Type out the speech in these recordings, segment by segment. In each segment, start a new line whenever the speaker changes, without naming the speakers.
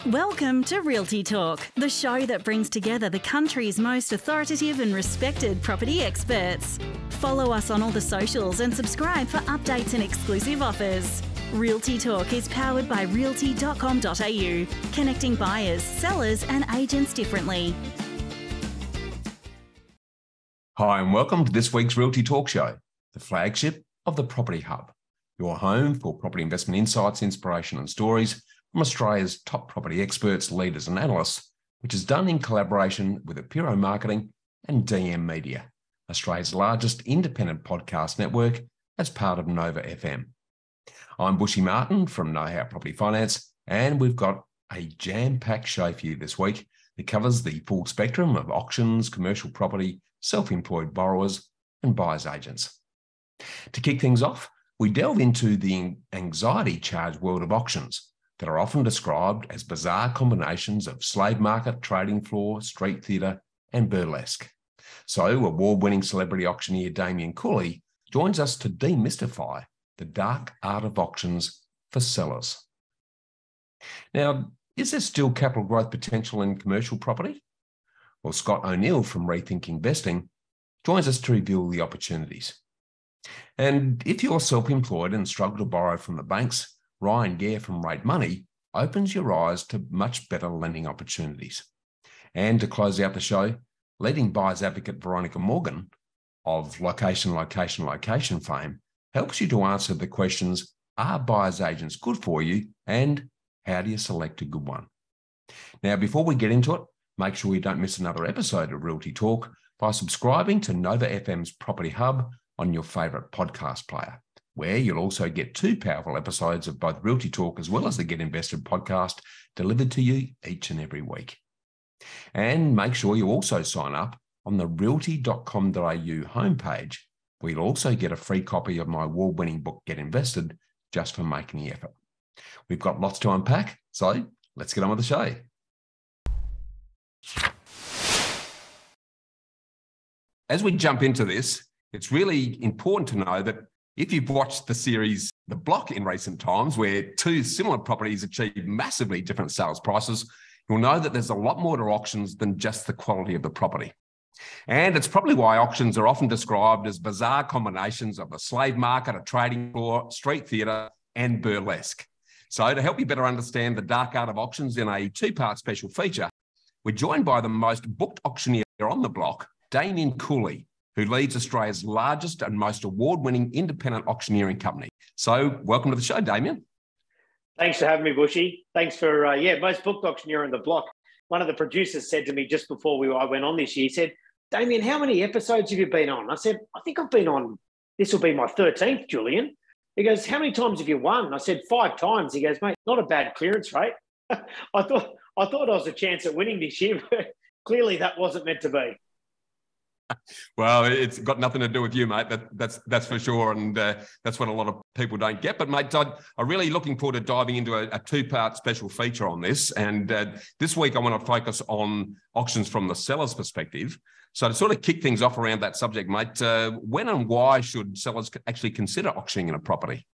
Welcome to Realty Talk, the show that brings together the country's most authoritative and respected property experts. Follow us on all the socials and subscribe for updates and exclusive offers. Realty Talk is powered by realty.com.au, connecting buyers, sellers and agents differently.
Hi and welcome to this week's Realty Talk Show, the flagship of the Property Hub, your home for property investment insights, inspiration and stories from Australia's top property experts, leaders and analysts, which is done in collaboration with Apiro Marketing and DM Media, Australia's largest independent podcast network as part of Nova FM. I'm Bushy Martin from Know How Property Finance, and we've got a jam-packed show for you this week that covers the full spectrum of auctions, commercial property, self-employed borrowers and buyers agents. To kick things off, we delve into the anxiety-charged world of auctions that are often described as bizarre combinations of slave market, trading floor, street theatre and burlesque. So award-winning celebrity auctioneer Damien Cooley joins us to demystify the dark art of auctions for sellers. Now, is there still capital growth potential in commercial property? Well, Scott O'Neill from Rethink Investing joins us to reveal the opportunities. And if you're self-employed and struggle to borrow from the banks, Ryan Gair from Rate Money opens your eyes to much better lending opportunities. And to close out the show, leading buyers advocate Veronica of location fame helps you to answer the questions, are buyers agents good for you? And how do you select a good one? Now, before we get into it, make sure you don't miss another episode of Realty Talk by subscribing to Nova FM's Property Hub on your favourite podcast player, where you'll also get 2 powerful episodes of both Realty Talk as well as the Get Invested podcast delivered to you each and every week. And make sure you also sign up on the realty.com.au homepage, where you'll also get a free copy of my award-winning book, Get Invested, just for making the effort. We've got lots to unpack, so let's get on with the show. As we jump into this, it's really important to know that if you've watched the series The Block in recent times, where 2 similar properties achieve massively different sales prices, you'll know that there's a lot more to auctions than just the quality of the property. And it's probably why auctions are often described as bizarre combinations of a slave market, a trading floor, street theatre and burlesque. So to help you better understand the dark art of auctions in a 2-part special feature, we're joined by the most booked auctioneer on the block, Damien Cooley, who leads Australia's largest and most award-winning independent auctioneering company. So welcome to the show, Damien.
Thanks for having me, Bushy. Thanks for, most booked auctioneer on the block. One of the producers said to me just before I went on this year, he said, Damien, how many episodes have you been on? I said, I think I've been on, this will be my 13th, Julian. He goes, how many times have you won? I said, 5 times. He goes, mate, not a bad clearance rate. I thought I was a chance at winning this year, but clearly that wasn't meant to be.
Well, it's got nothing to do with you, mate. That's for sure, and that's what a lot of people don't get. But, mate, I'm really looking forward to diving into a 2-part special feature on this. And this week I want to focus on auctions from the seller's perspective. So to sort of kick things off around that subject, mate, when and why should sellers actually consider auctioning in a property?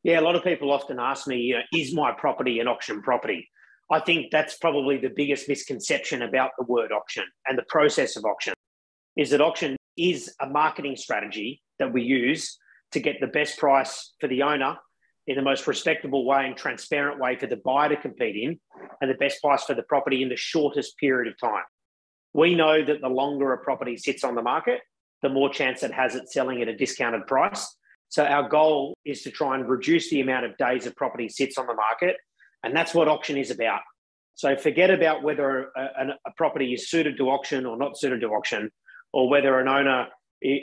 Yeah, a lot of people often ask me, is my property an auction property? I think that's probably the biggest misconception about the word auction and the process of auction. Is that auction is a marketing strategy that we use to get the best price for the owner in the most respectable way and transparent way for the buyer to compete in, and the best price for the property in the shortest period of time. We know that the longer a property sits on the market, the more chance it has at selling at a discounted price. So our goal is to try and reduce the amount of days a property sits on the market, and that's what auction is about. So forget about whether a property is suited to auction or not suited to auction, or whether an owner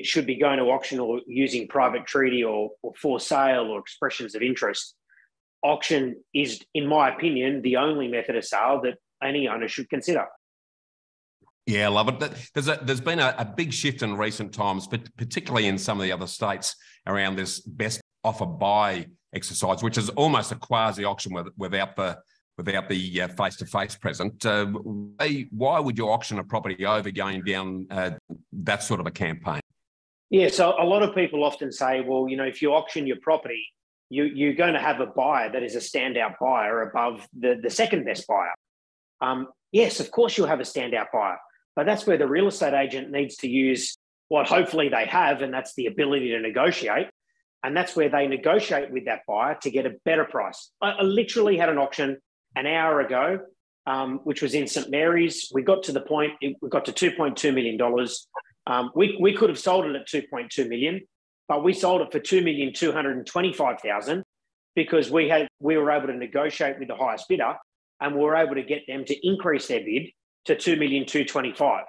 should be going to auction or using private treaty or for sale or expressions of interest. Auction is, in my opinion, the only method of sale that any owner should consider.
Yeah, I love it. There's been a big shift in recent times, but particularly in some of the other states around this best offer buy exercise, which is almost a quasi auction without the face-to-face present. Why would you auction a property over going down that sort of a campaign?
Yeah, so a lot of people often say, well, if you auction your property, you're going to have a buyer that is a standout buyer above the second best buyer. Yes, of course you'll have a standout buyer, but that's where the real estate agent needs to use what hopefully they have, and that's the ability to negotiate. And that's where they negotiate with that buyer to get a better price. I literally had an auction an hour ago, which was in St. Mary's. We got to the point, we got to $2.2 million. We could have sold it at $2.2 million, but we sold it for $2,225,000 because we were able to negotiate with the highest bidder, and we were able to get them to increase their bid to $2,225,000.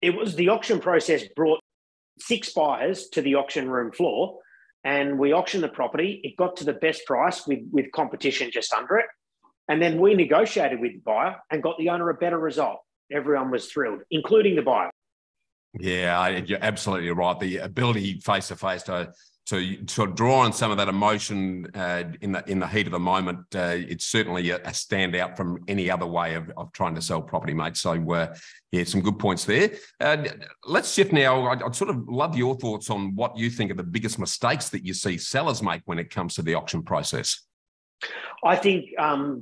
It was the auction process brought 6 buyers to the auction room floor, and we auctioned the property. It got to the best price with competition just under it. And then we negotiated with the buyer and got the owner a better result. Everyone was thrilled, including the buyer.
Yeah, you're absolutely right. The ability face-to-face to draw on some of that emotion in the heat of the moment, it's certainly a standout from any other way of trying to sell property, mate. So, yeah, some good points there. Let's shift now. I'd sort of love your thoughts on what you think are the biggest mistakes that you see sellers make when it comes to the auction process.
I think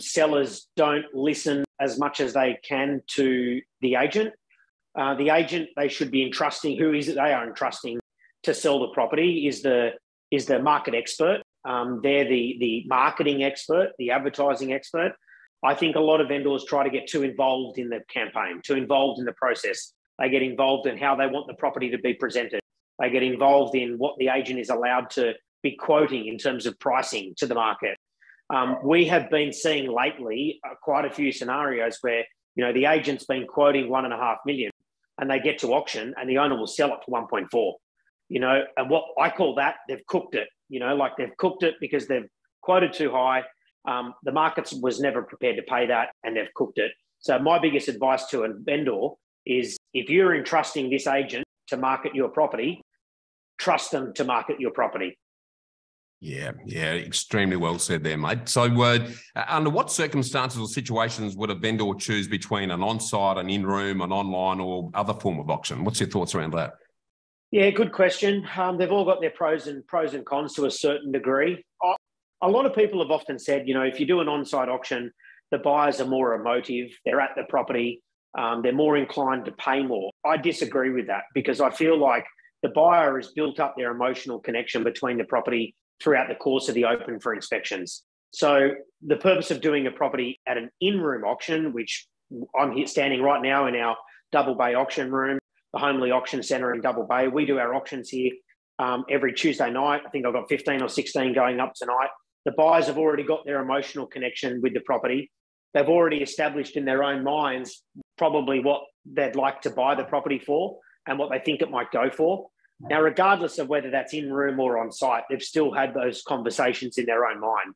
sellers don't listen as much as they can to the agent. The agent, they should be entrusting, who is it they are entrusting to sell the property is the market expert. They're the marketing expert, the advertising expert. I think a lot of vendors try to get too involved in the campaign, too involved in the process. They get involved in how they want the property to be presented. They get involved in what the agent is allowed to be quoting in terms of pricing to the market. We have been seeing lately quite a few scenarios where, the agent's been quoting $1.5 million and they get to auction and the owner will sell it for 1.4. And what I call that, they've cooked it, like they've cooked it because they've quoted too high. The market was never prepared to pay that and they've cooked it. So my biggest advice to a vendor is if you're entrusting this agent to market your property, trust them to market your property.
Yeah, extremely well said there, mate. So under what circumstances or situations would a vendor choose between an on-site, an in-room, an online or other form of auction? What's your thoughts around that?
Yeah, good question. They've all got their pros and cons to a certain degree. A lot of people have often said, if you do an on-site auction, the buyers are more emotive. They're at the property. They're more inclined to pay more. I disagree with that because I feel like the buyer has built up their emotional connection between the property throughout the course of the open for inspections. So the purpose of doing a property at an in-room auction, which I'm here standing right now in our Double Bay auction room, the Homely Auction Centre in Double Bay. We do our auctions here every Tuesday night. I think I've got 15 or 16 going up tonight. The buyers have already got their emotional connection with the property. They've already established in their own minds probably what they'd like to buy the property for and what they think it might go for. Now, regardless of whether that's in-room or on-site, they've still had those conversations in their own mind.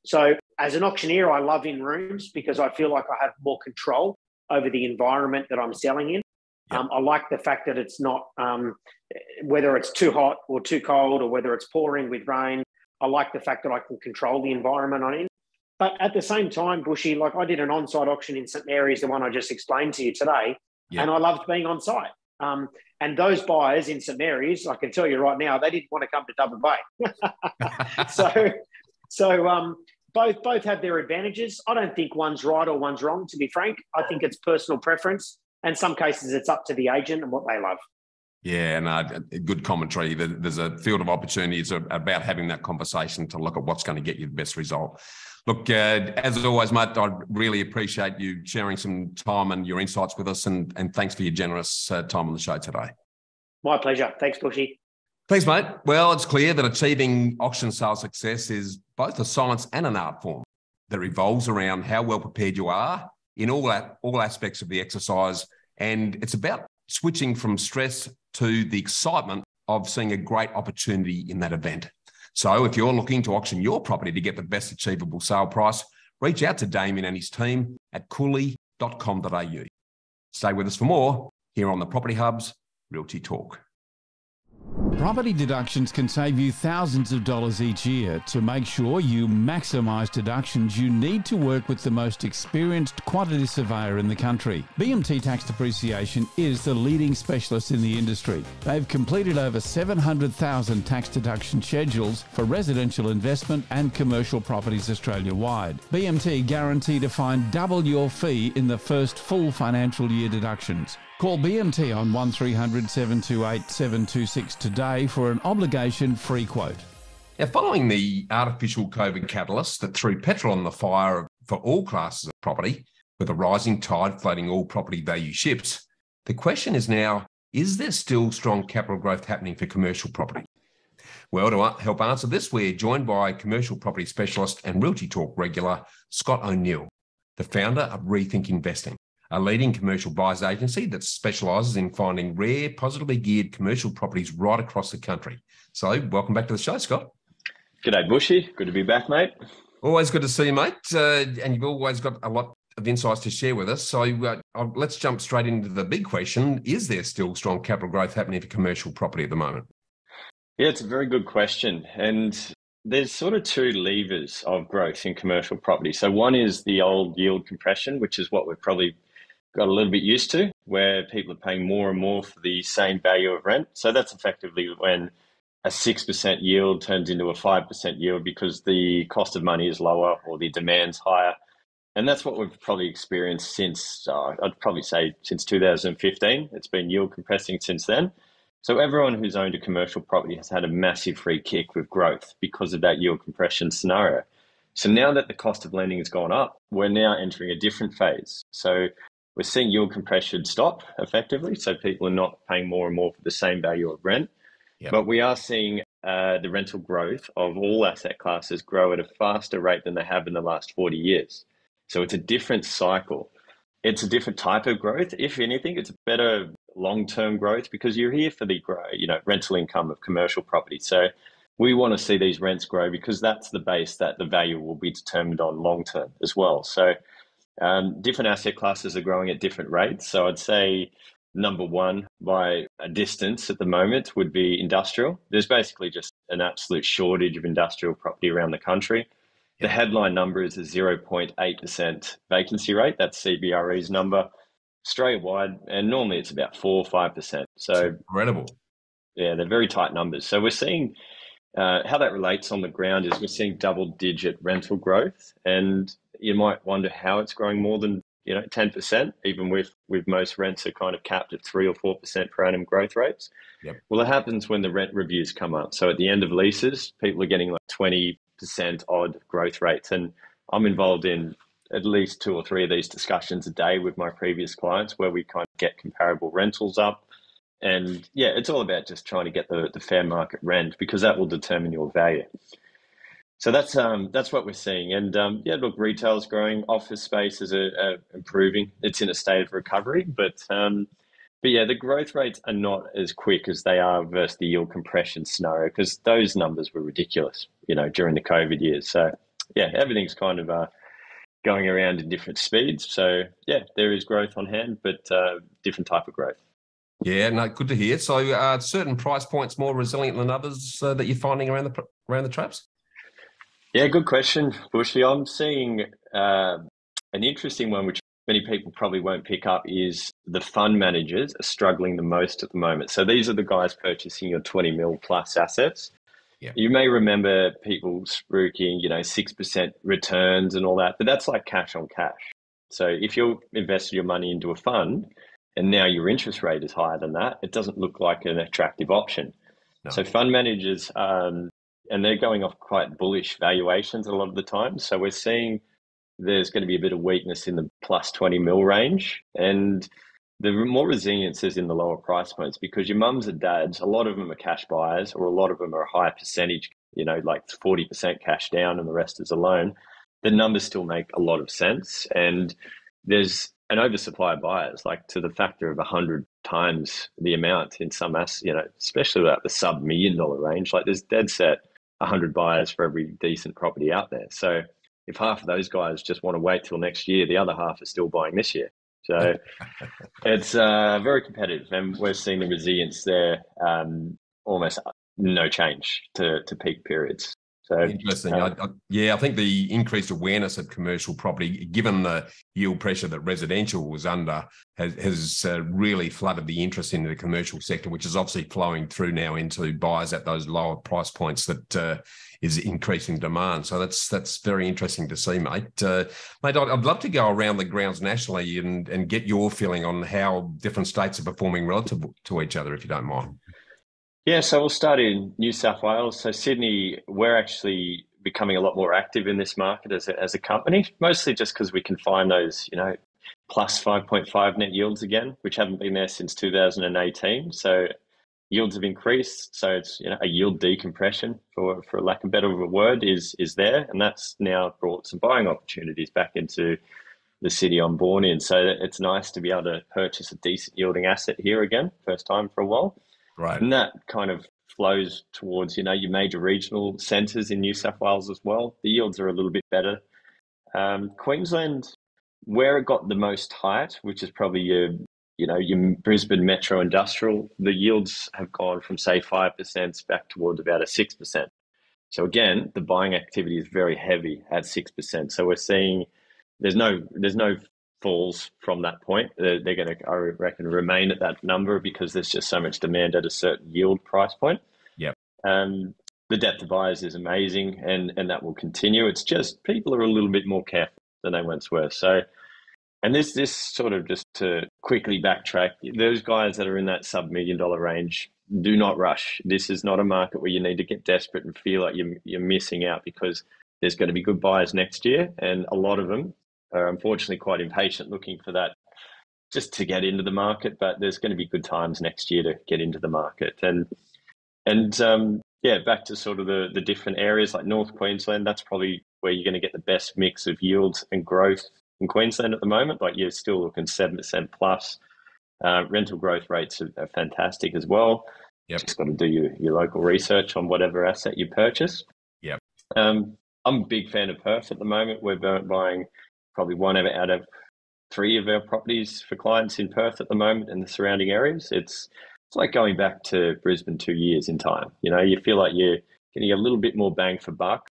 So as an auctioneer, I love in-rooms because I feel like I have more control over the environment that I'm selling in. Yep. I like the fact that it's not, whether it's too hot or too cold or whether it's pouring with rain, I like the fact that I can control the environment I'm in. But at the same time, Bushy, like I did an on-site auction in St. Mary's, the one I just explained to you today, yep. And I loved being on-site. And those buyers in St. Mary's, I can tell you right now, they didn't want to come to Double Bay. So both have their advantages. I don't think one's right or one's wrong, to be frank. I think it's personal preference. And in some cases, it's up to the agent and what they love.
Yeah, no, good commentary. There's a field of opportunities about having that conversation to look at what's going to get you the best result. Look, as always, mate, I really appreciate you sharing some time and your insights with us, and thanks for your generous time on the show today.
My pleasure. Thanks, Bushy.
Thanks, mate. Well, it's clear that achieving auction sales success is both a science and an art form that revolves around how well prepared you are in all aspects of the exercise, and it's about switching from stress to the excitement of seeing a great opportunity in that event. So if you're looking to auction your property to get the best achievable sale price, reach out to Damien and his team at cooley.com.au. Stay with us for more here on the Property Hub's Realty Talk.
Property deductions can save you thousands of dollars each year. To make sure you maximise deductions, you need to work with the most experienced quantity surveyor in the country. BMT Tax Depreciation is the leading specialist in the industry. They've completed over 700,000 tax deduction schedules for residential investment and commercial properties Australia-wide. BMT guarantee to find double your fee in the first full financial year deductions. Call BMT on 1300 728 726 today for an obligation-free quote.
Now, following the artificial COVID catalyst that threw petrol on the fire for all classes of property, with a rising tide floating all property value ships, the question is now, is there still strong capital growth happening for commercial property? Well, to help answer this, we're joined by commercial property specialist and Realty Talk regular, Scott O'Neill, the founder of Rethink Investing, a leading commercial buyers agency that specialises in finding rare, positively geared commercial properties right across the country. So welcome back to the show, Scott.
G'day, Bushy. Good to be back, mate.
Always good to see you, mate. And you've always got a lot of insights to share with us. So let's jump straight into the big question. Is there still strong capital growth happening for commercial property at the moment?
Yeah, it's a very good question. And there's sort of two levers of growth in commercial property. So one is the old yield compression, which is what we've probably got a little bit used to, where people are paying more and more for the same value of rent. So that's effectively when a 6% yield turns into a 5% yield because the cost of money is lower or the demand's higher. And that's what we've probably experienced since, I'd probably say since 2015. It's been yield compressing since then. So everyone who's owned a commercial property has had a massive free kick with growth because of that yield compression scenario. So now that the cost of lending has gone up, we're now entering a different phase. So we're seeing yield compression stop effectively. So people are not paying more and more for the same value of rent. Yep. But we are seeing the rental growth of all asset classes grow at a faster rate than they have in the last 40 years. So it's a different cycle. It's a different type of growth. If anything, it's a better long-term growth because you're here for the rental income of commercial property. So we want to see these rents grow because that's the base that the value will be determined on long-term as well. So different asset classes are growing at different rates. So I'd say number one by a distance at the moment would be industrial. There's basically just an absolute shortage of industrial property around the country. The headline number is a 0.8% vacancy rate. That's CBRE's number Australia-wide. And normally it's about 4 or 5%. So
it's incredible.
Yeah, they're very tight numbers. So we're seeing how that relates on the ground is we're seeing double-digit rental growth, and you might wonder how it's growing more than 10%, even with most rents are kind of capped at 3 or 4% per annum growth rates.
Yep.
Well, it happens when the rent reviews come up. So at the end of leases, people are getting like 20% odd growth rates, and I'm involved in at least 2 or 3 of these discussions a day with my previous clients where we kind of get comparable rentals up. And yeah, it's all about just trying to get the fair market rent because that will determine your value. So that's what we're seeing. And look, retail's growing, office spaces are improving. It's in a state of recovery, but yeah, the growth rates are not as quick as they are versus the yield compression scenario because those numbers were ridiculous, during the COVID years. So yeah, everything's kind of going around in different speeds. So yeah, there is growth on hand, but different type of growth.
Yeah, no, good to hear. So certain price points more resilient than others that you're finding around the traps?
Yeah, good question, Bushy. I'm seeing an interesting one, which many people probably won't pick up, is the fund managers are struggling the most at the moment. So these are the guys purchasing your 20 mil plus assets. Yeah. You may remember people spruiking, 6% returns and all that, but that's like cash on cash. So if you're investing your money into a fund and now your interest rate is higher than that, it doesn't look like an attractive option. No. So fund managers, and they're going off quite bullish valuations a lot of the time. So we're seeing there's going to be a bit of weakness in the plus 20 mil range. And the more resilience is in the lower price points because your mums and dads, a lot of them are cash buyers or a lot of them are a higher percentage, like 40% cash down and the rest is a loan. The numbers still make a lot of sense. And there's an oversupply of buyers, like to the factor of 100 times the amount in some especially at the sub $1 million range. Like there's dead set 100 buyers for every decent property out there. So if half of those guys just want to wait till next year, the other half are still buying this year. So it's very competitive, and we're seeing the resilience there almost no change to peak periods. So
interesting. I think the increased awareness of commercial property, given the yield pressure that residential was under, has really flooded the interest in the commercial sector, which is obviously flowing through now into buyers at those lower price points that is increasing demand. So that's very interesting to see, mate. Mate, I'd love to go around the grounds nationally and get your feeling on how different states are performing relative to each other, if you don't mind.
Yeah, so we'll start in New South Wales. So Sydney, we're actually becoming a lot more active in this market as a company, mostly just because we can find those, plus 5.5 net yields again, which haven't been there since 2018. So yields have increased. So it's, a yield decompression, for lack of better of a word, is there. And that's now brought some buying opportunities back into the city I'm born in. So it's nice to be able to purchase a decent yielding asset here again, first time for a while.
Right.
And that kind of flows towards, your major regional centres in New South Wales as well. The yields are a little bit better. Queensland, where it got the most height, which is probably your Brisbane Metro Industrial, the yields have gone from, say, 5% back towards about a 6%. So again, the buying activity is very heavy at 6%. So we're seeing there's no falls from that point. They're going to, I reckon, remain at that number because there's just so much demand at a certain yield price point.
Yep.
The depth of buyers is amazing, and that will continue. It's just people are a little bit more careful than they once were. So, and this sort of, just to quickly backtrack, those guys that are in that sub $1 million range, do not rush. This is not a market where you need to get desperate and feel like you're missing out, because there's going to be good buyers next year, and a lot of them are unfortunately quite impatient, looking for that just to get into the market. But there's going to be good times next year to get into the market. And back to sort of the different areas like North Queensland, that's probably where you're going to get the best mix of yields and growth in Queensland at the moment. Like, you're still looking 7% plus. Rental growth rates are fantastic as well.
Yep.
Just got to do your local research on whatever asset you purchase.
Yep.
I'm a big fan of Perth at the moment. We're buying probably one out of 3 of our properties for clients in Perth at the moment and the surrounding areas. It's like going back to Brisbane 2 years in time. You feel like you're getting a little bit more bang for buck.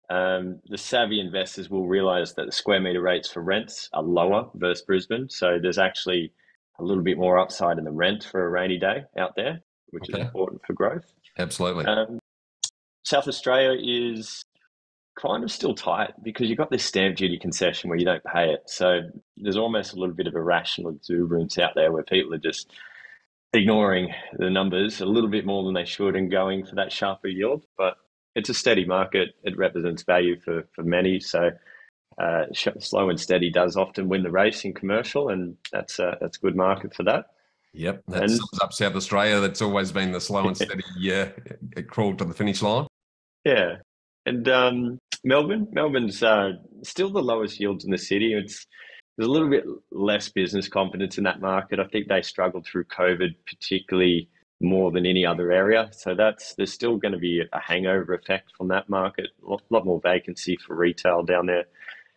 The savvy investors will realise that the square metre rates for rents are lower versus Brisbane. So there's actually a little bit more upside in the rent for a rainy day out there, which is important for growth.
Absolutely.
South Australia is kind of still tight because you've got this stamp duty concession where you don't pay it. So there's almost a little bit of irrational exuberance out there where people are just ignoring the numbers a little bit more than they should and going for that sharper yield. But it's a steady market. It represents value for many. So slow and steady does often win the race in commercial, and that's a good market for that.
Yep, that sums up South Australia. That's always been the slow and steady crawl to the finish line.
Yeah. And Melbourne's still the lowest yields in the city. There's a little bit less business confidence in that market. I think they struggled through COVID particularly more than any other area. So there's still going to be a hangover effect from that market. A lot more vacancy for retail down there.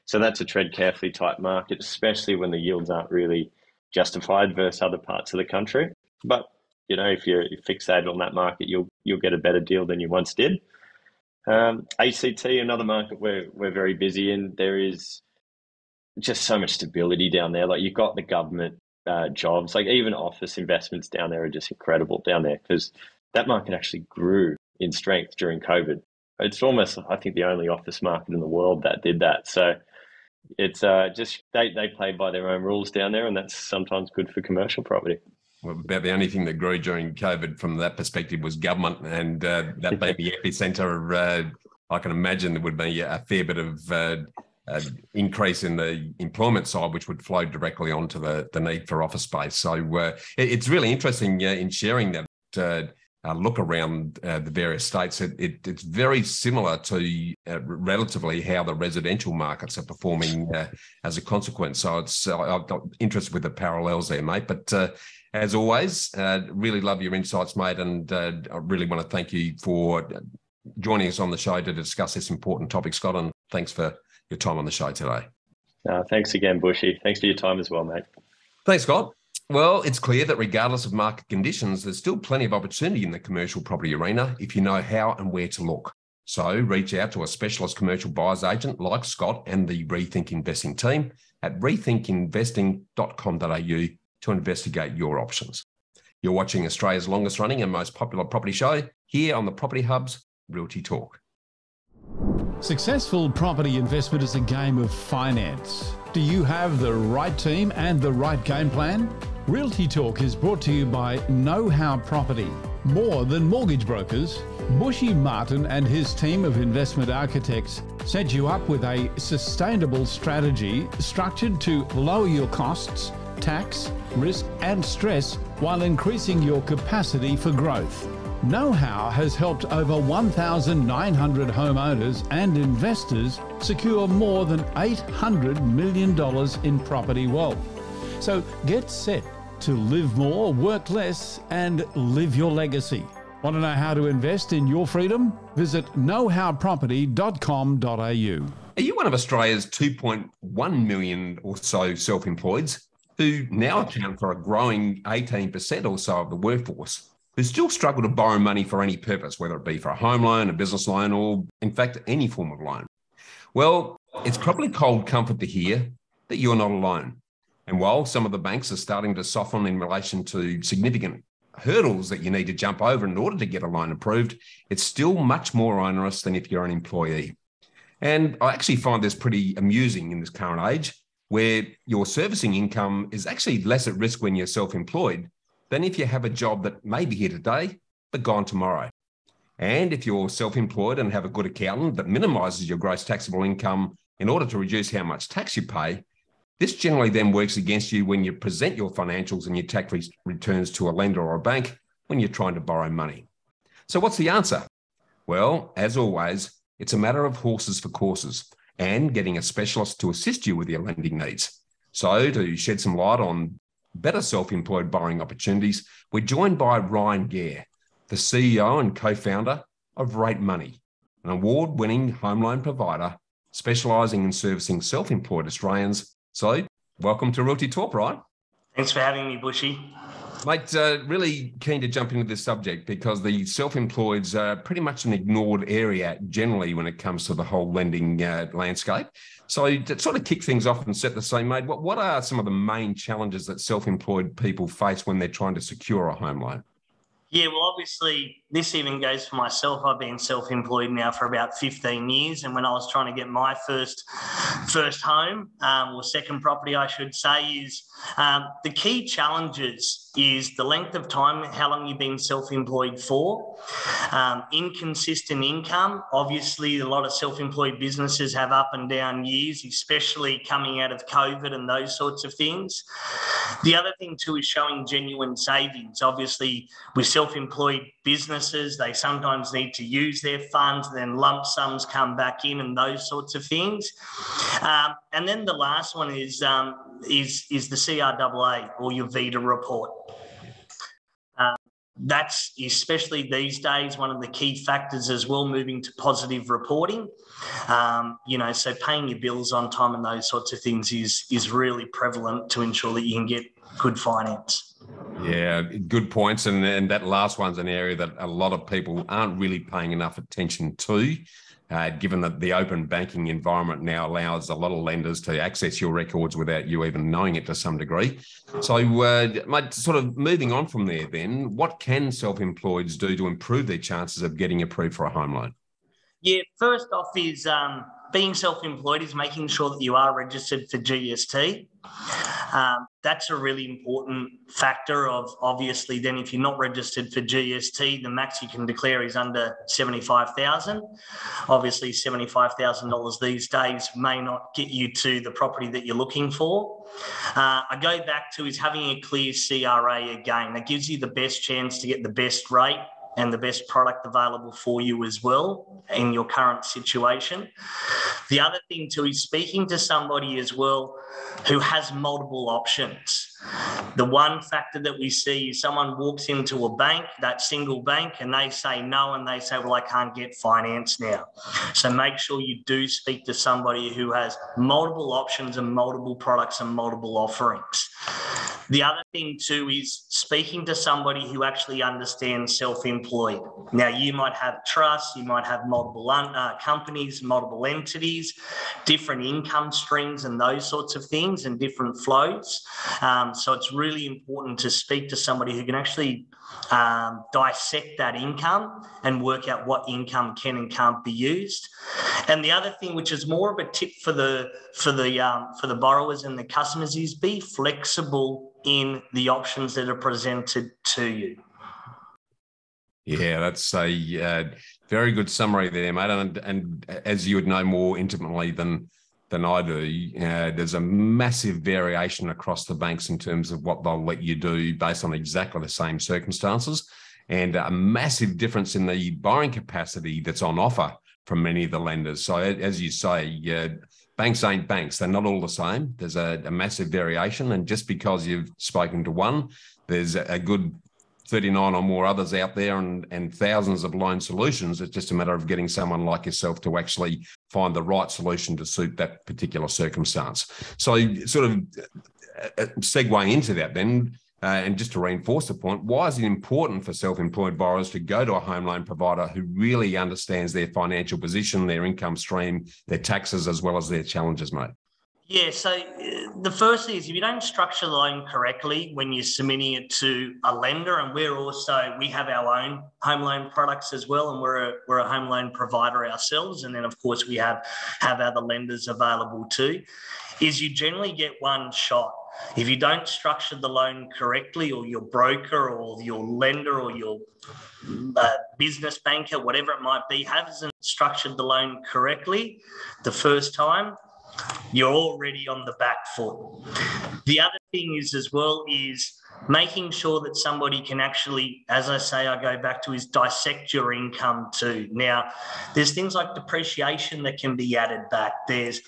So that's a tread carefully type market, especially when the yields aren't really justified versus other parts of the country. But if you're fixated on that market, you'll get a better deal than you once did. ACT, another market we're very busy in. There is just so much stability down there. Like, you've got the government jobs, like even office investments down there are just incredible down there, because that market actually grew in strength during COVID. It's almost, I think, the only office market in the world that did that. So it's just they play by their own rules down there, and that's sometimes good for commercial property.
Well, about the only thing that grew during COVID from that perspective was government, and that being the epicenter. I can imagine there would be a fair bit of increase in the employment side, which would flow directly onto the need for office space. So it's really interesting in sharing that look around the various states. It's very similar to relatively how the residential markets are performing as a consequence. So I'm interested with the parallels there, mate. But as always, really love your insights, mate. And I really want to thank you for joining us on the show to discuss this important topic, Scott. And thanks for your time on the show today.
Thanks again, Bushy. Thanks for your time as well, mate.
Thanks, Scott. Well, it's clear that regardless of market conditions, there's still plenty of opportunity in the commercial property arena if you know how and where to look. So reach out to a specialist commercial buyer's agent like Scott and the Rethink Investing team at rethinkinvesting.com.au to investigate your options. You're watching Australia's longest running and most popular property show here on the Property Hub's Realty Talk.
Successful property investment is a game of finance. Do you have the right team and the right game plan? Realty Talk is brought to you by Know How Property. More than mortgage brokers, Bushy Martin and his team of investment architects set you up with a sustainable strategy structured to lower your costs, tax, risk and stress while increasing your capacity for growth. Know How has helped over 1,900 homeowners and investors secure more than $800 million in property wealth. So get set to live more, work less, and live your legacy. Want to know how to invest in your freedom? Visit knowhowproperty.com.au.
Are you one of Australia's 2.1 million or so self-employeds who now account for a growing 18% or so of the workforce, who still struggle to borrow money for any purpose, whether it be for a home loan, a business loan, or in fact, any form of loan? Well, it's probably cold comfort to hear that you're not alone. And while some of the banks are starting to soften in relation to significant hurdles that you need to jump over in order to get a loan approved, it's still much more onerous than if you're an employee. And I actually find this pretty amusing in this current age, where your servicing income is actually less at risk when you're self-employed than if you have a job that may be here today, but gone tomorrow. And if you're self-employed and have a good accountant that minimises your gross taxable income in order to reduce how much tax you pay, this generally then works against you when you present your financials and your tax returns to a lender or a bank when you're trying to borrow money. So what's the answer? Well, as always, it's a matter of horses for courses and getting a specialist to assist you with your lending needs. So to shed some light on better self-employed borrowing opportunities, we're joined by Ryan Gair, the CEO and co-founder of Rate Money, an award-winning home loan provider specialising in servicing self-employed Australians. So welcome to Realty Talk, Ryan.
Thanks for having me, Bushy.
Mate, really keen to jump into this subject because the self-employeds are pretty much an ignored area generally when it comes to the whole lending landscape. So to sort of kick things off and set the scene, mate, what are some of the main challenges that self-employed people face when they're trying to secure a home loan?
Yeah, well, obviously, this even goes for myself. I've been self-employed now for about 15 years. And when I was trying to get my first home, or second property, I should say, is the key challenges is the length of time, how long you've been self-employed for, inconsistent income. Obviously, a lot of self-employed businesses have up and down years, especially coming out of COVID and those sorts of things. The other thing too is showing genuine savings. Obviously, with self-employed businesses, they sometimes need to use their funds, and then lump sums come back in and those sorts of things. And then the last one is the CRAA or your VETA report. That's especially these days one of the key factors as well, moving to positive reporting. So paying your bills on time and those sorts of things is really prevalent to ensure that you can get good finance.
Yeah, good points. And that last one's an area that a lot of people aren't really paying enough attention to, given that the open banking environment now allows a lot of lenders to access your records without you even knowing it to some degree. So, mate, sort of moving on from there then, what can self-employeds do to improve their chances of getting approved for a home loan?
Yeah, first off is being self-employed is making sure that you are registered for GST. That's a really important factor of, obviously, then if you're not registered for GST, the max you can declare is under $75,000. Obviously, $75,000 these days may not get you to the property that you're looking for. I go back to is having a clear CRA again. That gives you the best chance to get the best rate and the best product available for you as well in your current situation. The other thing too is speaking to somebody as well who has multiple options. The one factor that we see is someone walks into a bank, that single bank, and they say no, and they say, well, I can't get finance now. So make sure you do speak to somebody who has multiple options and multiple products and multiple offerings. The other thing too is speaking to somebody who actually understands self-employed. Now, you might have trusts, you might have multiple companies, multiple entities, different income streams and those sorts of things and different flows. So it's really important to speak to somebody who can actually dissect that income and work out what income can and can't be used. And the other thing, which is more of a tip for the borrowers and the customers, is be flexible in the options that are presented to you.
Yeah, that's a very good summary there, mate. And as you would know more intimately than I do, there's a massive variation across the banks in terms of what they'll let you do based on exactly the same circumstances, and a massive difference in the borrowing capacity that's on offer from many of the lenders. So as you say, banks ain't banks. They're not all the same. There's a massive variation. And just because you've spoken to one, there's a good 39 or more others out there and thousands of loan solutions. It's just a matter of getting someone like yourself to actually find the right solution to suit that particular circumstance. So sort of segue into that then, and just to reinforce the point, why is it important for self-employed borrowers to go to a home loan provider who really understands their financial position, their income stream, their taxes, as well as their challenges, mate?
Yeah, so the first thing is if you don't structure the loan correctly when you're submitting it to a lender, and we have our own home loan products as well, and we're a home loan provider ourselves, and then of course we have other lenders available too, is you generally get one shot. If you don't structure the loan correctly, or your broker or your lender or your business banker, whatever it might be, hasn't structured the loan correctly the first time, you're already on the back foot. The other thing is as well is making sure that somebody can actually, as I say, I go back to, is dissect your income too. Now, there's things like depreciation that can be added back. There's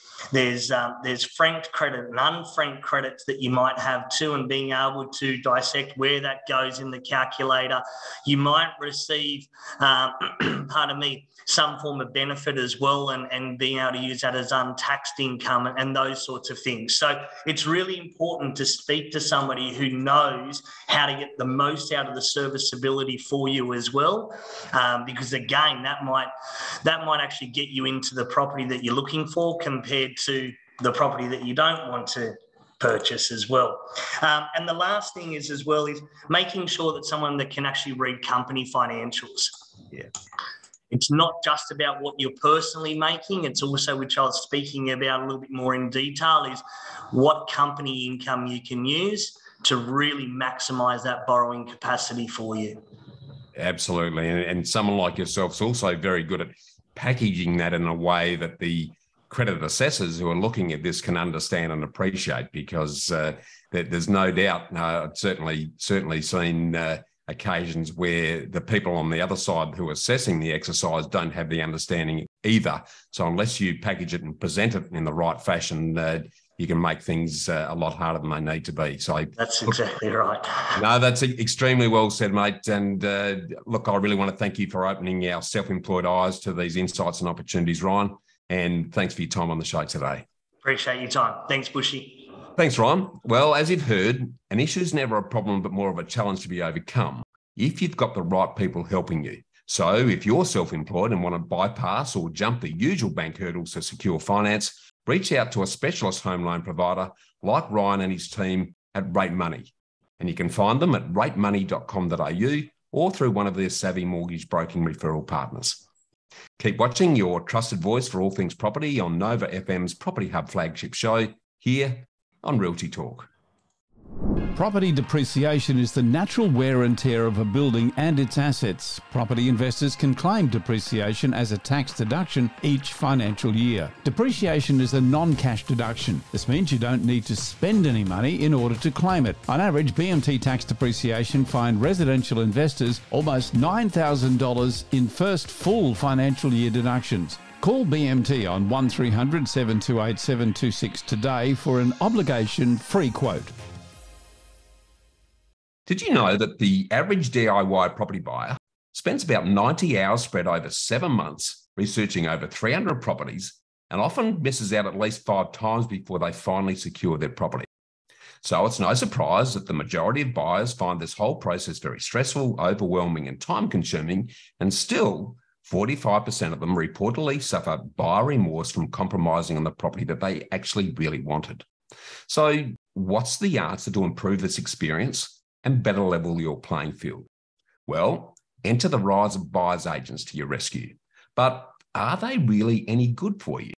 franked credit and unfranked credits that you might have too, and being able to dissect where that goes in the calculator. You might receive, some form of benefit as well, and being able to use that as untaxed income and those sorts of things. So it's really important to speak to somebody who knows how to get the most out of the serviceability for you as well, because again, that might actually get you into the property that you're looking for compared to the property that you don't want to purchase as well. And the last thing is as well is making sure that someone that can actually read company financials.
Yeah.
It's not just about what you're personally making. It's also, which I was speaking about a little bit more in detail, is what company income you can use to really maximise that borrowing capacity for you.
Absolutely. And someone like yourself is also very good at packaging that in a way that the credit assessors who are looking at this can understand and appreciate, because there's no doubt, I've certainly seen occasions where the people on the other side who are assessing the exercise don't have the understanding either. So unless you package it and present it in the right fashion, you can make things a lot harder than they need to be. So
that's exactly right.
No, that's extremely well said, mate. And look, I really want to thank you for opening our self-employed eyes to these insights and opportunities, Ryan. And thanks for your time on the show today.
Appreciate your time. Thanks, Bushy.
Thanks, Ryan. Well, as you've heard, an issue is never a problem, but more of a challenge to be overcome if you've got the right people helping you. So if you're self-employed and want to bypass or jump the usual bank hurdles to secure finance, reach out to a specialist home loan provider like Ryan and his team at Rate Money. And you can find them at ratemoney.com.au or through one of their savvy mortgage broking referral partners. Keep watching your trusted voice for all things property on Nova FM's Property Hub flagship show here on Realty Talk.
Property depreciation is the natural wear and tear of a building and its assets. Property investors can claim depreciation as a tax deduction each financial year. Depreciation is a non-cash deduction. This means you don't need to spend any money in order to claim it. On average, BMT tax depreciation fined residential investors almost $9,000 in first full financial year deductions. Call BMT on 1300 728 726 today for an obligation-free quote.
Did you know that the average DIY property buyer spends about 90 hours spread over 7 months researching over 300 properties and often misses out at least 5 times before they finally secure their property? So it's no surprise that the majority of buyers find this whole process very stressful, overwhelming, and time-consuming, and still 45% of them reportedly suffer buyer remorse from compromising on the property that they actually really wanted. So what's the answer to improve this experience and better level your playing field? Well, enter the rise of buyer's agents to your rescue. But are they really any good for you?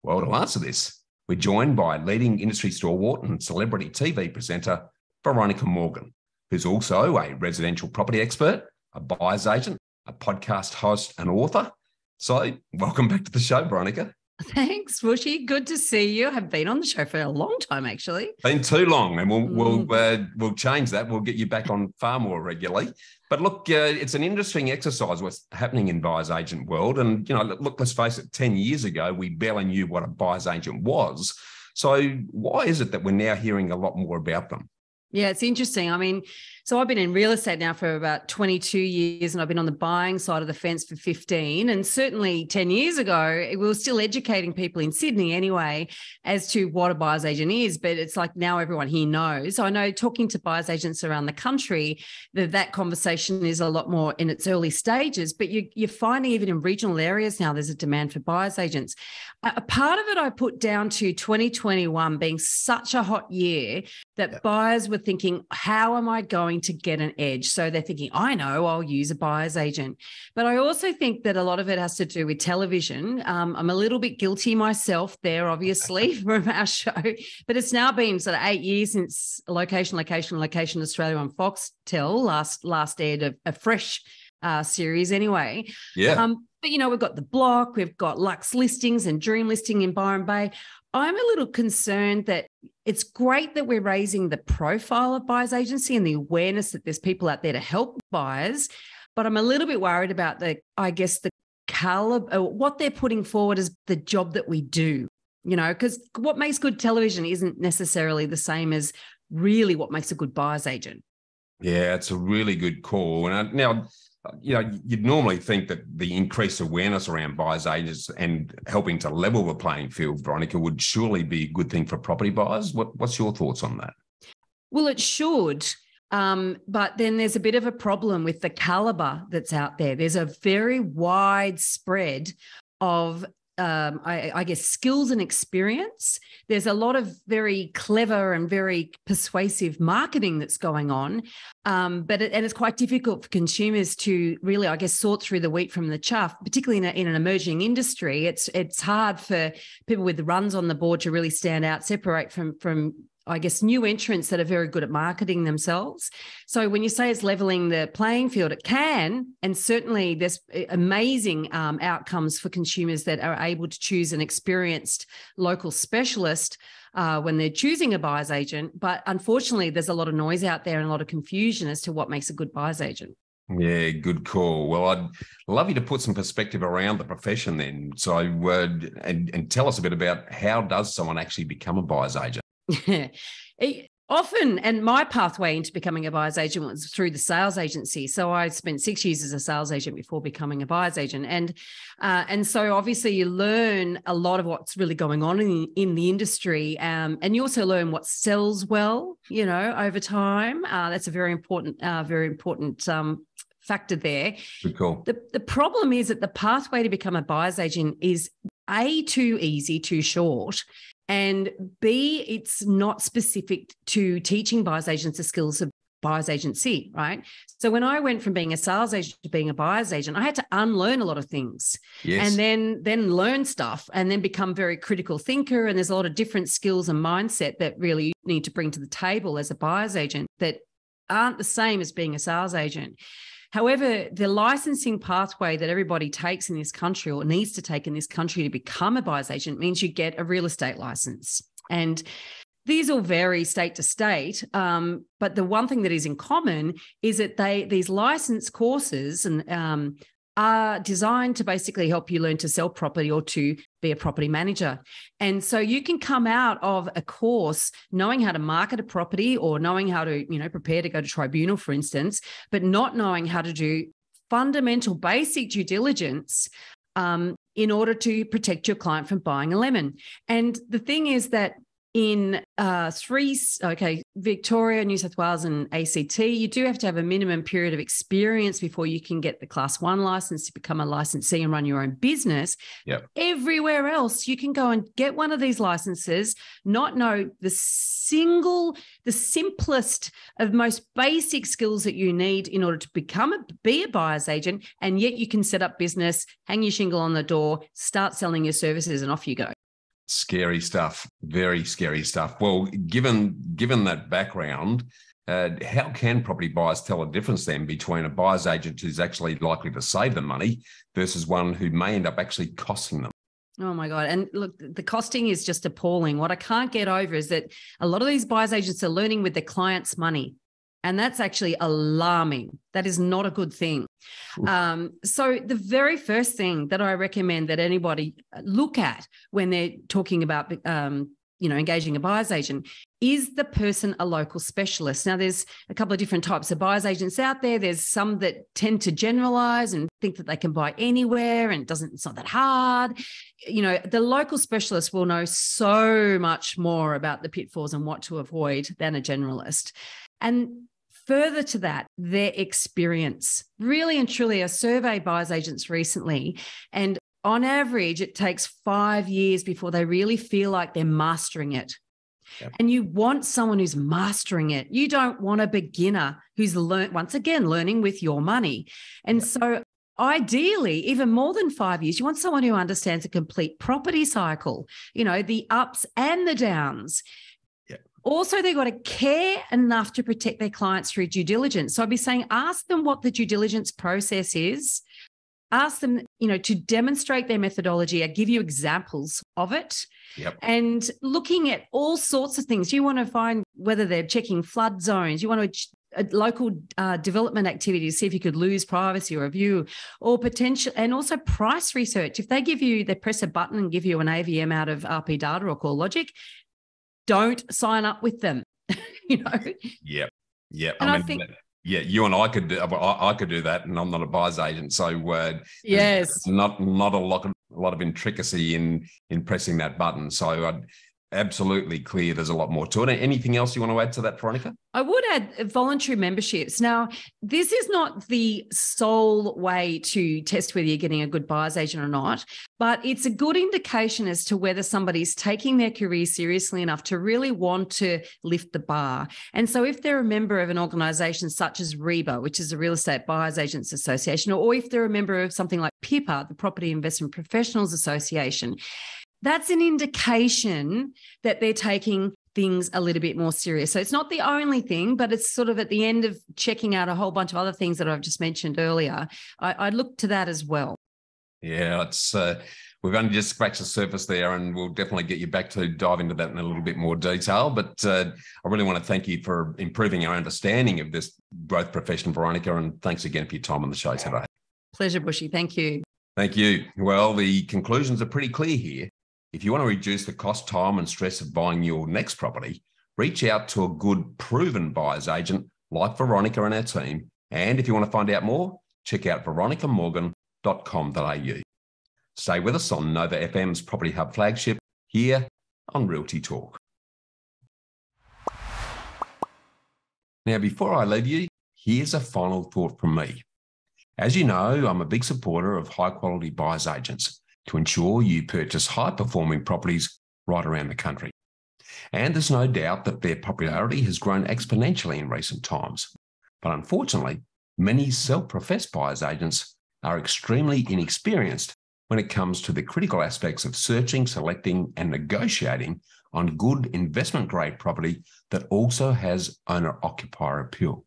Well, to answer this, we're joined by leading industry stalwart and celebrity TV presenter, Veronica Morgan, who's also a residential property expert, a buyer's agent, a podcast host and author. So welcome back to the show, Veronica.
Thanks, Bushy. Good to see you. I've been on the show for a long time, actually.
Been too long, and we'll change that. We'll get you back on far more regularly. But look, it's an interesting exercise what's happening in buyer's agent world. And look, let's face it. 10 years ago, we barely knew what a buyer's agent was. So why is it that we're now hearing a lot more about them?
Yeah, it's interesting. I mean, so I've been in real estate now for about 22 years, and I've been on the buying side of the fence for 15. And certainly 10 years ago, we were still educating people in Sydney anyway as to what a buyer's agent is. But it's like now everyone here knows. So I know talking to buyer's agents around the country, that conversation is a lot more in its early stages. But you're finding even in regional areas now, there's a demand for buyer's agents. A part of it I put down to 2021 being such a hot year that buyers were thinking, how am I going to get an edge? So they're thinking, I know, I'll use a buyer's agent. But I also think that a lot of it has to do with television. I'm a little bit guilty myself there, obviously, from our show. But it's now been sort of 8 years since Location Australia on Foxtel last aired a fresh series anyway.
Yeah.
But, we've got The Block, we've got Lux Listings and Dream Listing in Byron Bay. I'm a little concerned that it's great that we're raising the profile of buyer's agency and the awareness that there's people out there to help buyers, but I'm a little bit worried about the caliber, what they're putting forward as the job that we do, because what makes good television isn't necessarily the same as really what makes a good buyer's agent.
Yeah, it's a really good call. And now, you'd normally think that the increased awareness around buyer's agents and helping to level the playing field, Veronica, would surely be a good thing for property buyers. What's your thoughts on that? Well,
it should. But then there's a bit of a problem with the caliber that's out there. There's a very wide spread of I guess, skills and experience. There's a lot of very clever and very persuasive marketing that's going on, but it's quite difficult for consumers to really, I guess, sort through the wheat from the chaff, particularly in an emerging industry. It's hard for people with the runs on the board to really stand out, separate from I guess, new entrants that are very good at marketing themselves. So when you say it's leveling the playing field, it can, and certainly there's amazing outcomes for consumers that are able to choose an experienced local specialist when they're choosing a buyer's agent. But unfortunately, there's a lot of noise out there and a lot of confusion as to what makes a good buyer's agent.
Yeah, good call. Well, I'd love you to put some perspective around the profession then. So, and tell us a bit about how does someone actually become a buyer's agent?
Often, and my pathway into becoming a buyer's agent was through the sales agency. So I spent 6 years as a sales agent before becoming a buyer's agent. And so obviously you learn a lot of what's really going on in the industry. And you also learn what sells well, over time. That's a very important factor there.
Good call.
The problem is that the pathway to become a buyer's agent is A, too easy, too short, and B, it's not specific to teaching buyer's agents the skills of buyer's agency, right? So when I went from being a sales agent to being a buyer's agent, I had to unlearn a lot of things.
Yes.
And then learn stuff and then become very critical thinker. And there's a lot of different skills and mindset that really you need to bring to the table as a buyer's agent that aren't the same as being a sales agent. However, the licensing pathway that everybody takes in this country or needs to take in this country to become a buyer's agent means you get a real estate license. And these all vary state to state. But the one thing that is in common is that these license courses are designed to basically help you learn to sell property or to be a property manager. And so you can come out of a course knowing how to market a property or knowing how to, prepare to go to tribunal, for instance, but not knowing how to do fundamental basic due diligence in order to protect your client from buying a lemon. And the thing is that in Victoria, New South Wales and ACT, you do have to have a minimum period of experience before you can get the Class 1 license to become a licensee and run your own business.
Yep.
Everywhere else, you can go and get one of these licenses, not know the simplest of most basic skills that you need in order to be a buyer's agent, and yet you can set up business, hang your shingle on the door, start selling your services, and off you go.
Scary stuff, very scary stuff. Well, given that background, how can property buyers tell a difference then between a buyer's agent who's actually likely to save them money versus one who may end up actually costing them?
Oh my God. And look, the costing is just appalling. What I can't get over is that a lot of these buyer's agents are learning with their clients' money. And that's actually alarming. That is not a good thing. So the very first thing that I recommend that anybody look at when they're talking about, engaging a buyer's agent is the person a local specialist. Now, there's a couple of different types of buyer's agents out there. There's some that tend to generalize and think that they can buy anywhere and it's not that hard. The local specialist will know so much more about the pitfalls and what to avoid than a generalist. And further to that, their experience. Really and truly, I surveyed buyer's agents recently, and on average, it takes 5 years before they really feel like they're mastering it. Yep. And you want someone who's mastering it. You don't want a beginner who's learning with your money. And so ideally, even more than 5 years, you want someone who understands a complete property cycle, the ups and the downs. Also, they've got to care enough to protect their clients through due diligence. So I'd be saying, ask them what the due diligence process is. Ask them, to demonstrate their methodology. I give you examples of it. Yep. And looking at all sorts of things. You want to find whether they're checking flood zones. You want to local development activities, see if you could lose privacy or a view or potential, and also price research. If they press a button and give you an AVM out of RP data or CoreLogic, don't sign up with them.
Yep. I think you and I could do. I could do that, and I'm not a buyer's agent, so
yes,
not a lot of intricacy in pressing that button. So I'd absolutely clear there's a lot more to it. Anything else you want to add to that, Veronica?
I would add voluntary memberships. Now, this is not the sole way to test whether you're getting a good buyer's agent or not, but it's a good indication as to whether somebody's taking their career seriously enough to really want to lift the bar. And so if they're a member of an organisation such as REBA, which is a Real Estate Buyers Agents Association, or if they're a member of something like PIPA, the Property Investment Professionals Association, that's an indication that they're taking things a little bit more serious. So it's not the only thing, but it's sort of at the end of checking out a whole bunch of other things that I've just mentioned earlier. I'd look to that as well.
Yeah, it's we've only just scratched the surface there, and we'll definitely get you back to dive into that in a little bit more detail. But I really want to thank you for improving our understanding of this growth profession, Veronica, and thanks again for your time on the show today.
Pleasure, Bushy. Thank you.
Thank you. Well, the conclusions are pretty clear here. If you want to reduce the cost, time and stress of buying your next property, reach out to a good, proven buyer's agent like Veronica and our team. And if you want to find out more, check out veronicamorgan.com.au. Stay with us on Nova FM's Property Hub flagship here on Realty Talk. Now, before I leave you, here's a final thought from me. As you know, I'm a big supporter of high-quality buyer's agents to ensure you purchase high-performing properties right around the country. And there's no doubt that their popularity has grown exponentially in recent times. But unfortunately, many self-professed buyer's agents are extremely inexperienced when it comes to the critical aspects of searching, selecting, and negotiating on good investment-grade property that also has owner-occupier appeal.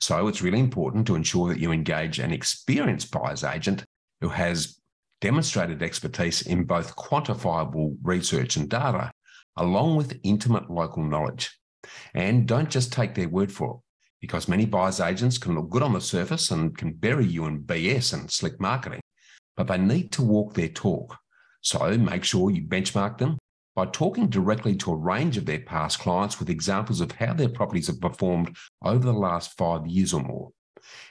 So it's really important to ensure that you engage an experienced buyer's agent who has demonstrated expertise in both quantifiable research and data, along with intimate local knowledge. And don't just take their word for it, because many buyer's agents can look good on the surface and can bury you in BS and slick marketing, but they need to walk their talk. So make sure you benchmark them by talking directly to a range of their past clients with examples of how their properties have performed over the last 5 years or more.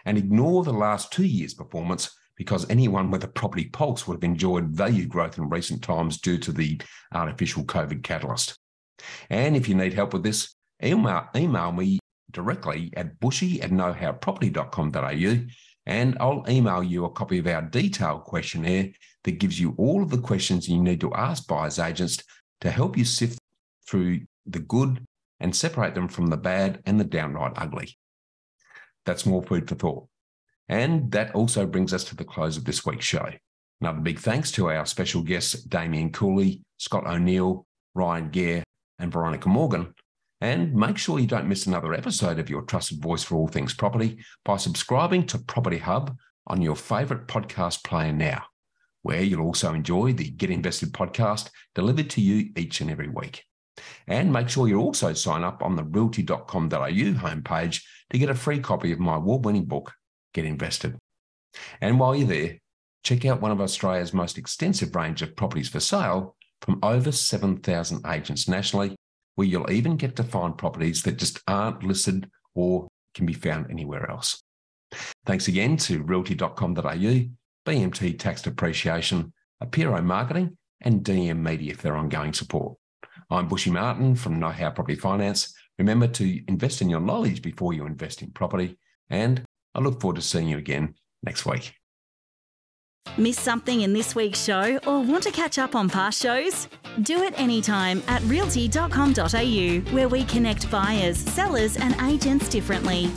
And ignore the last 2 years' performance, because anyone with a property pulse would have enjoyed value growth in recent times due to the artificial COVID catalyst. And if you need help with this, email me directly at bushy@knowhowproperty.com.au, and I'll email you a copy of our detailed questionnaire that gives you all of the questions you need to ask buyers agents to help you sift through the good and separate them from the bad and the downright ugly. That's more food for thought. And that also brings us to the close of this week's show. Another big thanks to our special guests, Damien Cooley, Scott O'Neill, Ryan Gair, and Veronica Morgan. And make sure you don't miss another episode of your trusted voice for all things property by subscribing to Property Hub on your favourite podcast player now, where you'll also enjoy the Get Invested podcast delivered to you each and every week. And make sure you also sign up on the realty.com.au homepage to get a free copy of my award-winning book, Get Invested. And while you're there, check out one of Australia's most extensive range of properties for sale from over 7,000 agents nationally, where you'll even get to find properties that just aren't listed or can be found anywhere else. Thanks again to realty.com.au, BMT Tax Depreciation, Apiro Marketing, and DM Media for their ongoing support. I'm Bushy Martin from Know How Property Finance. Remember to invest in your knowledge before you invest in property, and I look forward to seeing you again next week.
Miss something in this week's show or want to catch up on past shows? Do it anytime at realty.com.au, where we connect buyers, sellers and agents differently.